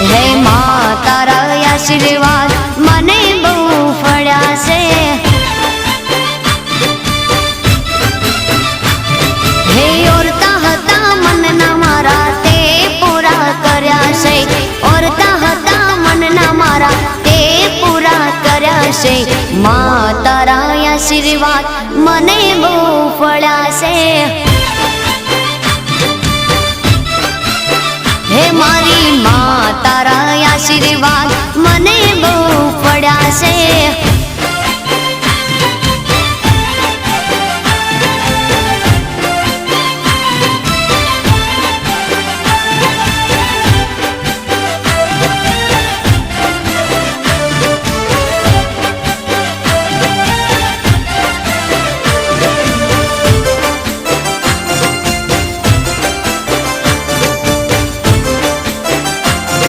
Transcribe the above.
હે માં તારા આશીર્વાદ મને બહુ ફળ્યા છે। હે ઓરતા હતા મનના મારા તે પૂરા કર્યા છે। ઓરતા હતા મનના મારા તે પૂરા કર્યા છે। માં તારા આશીર્વાદ મને બહુ ફળ્યા છે। હે મારી માં તારા આશીર્વાદ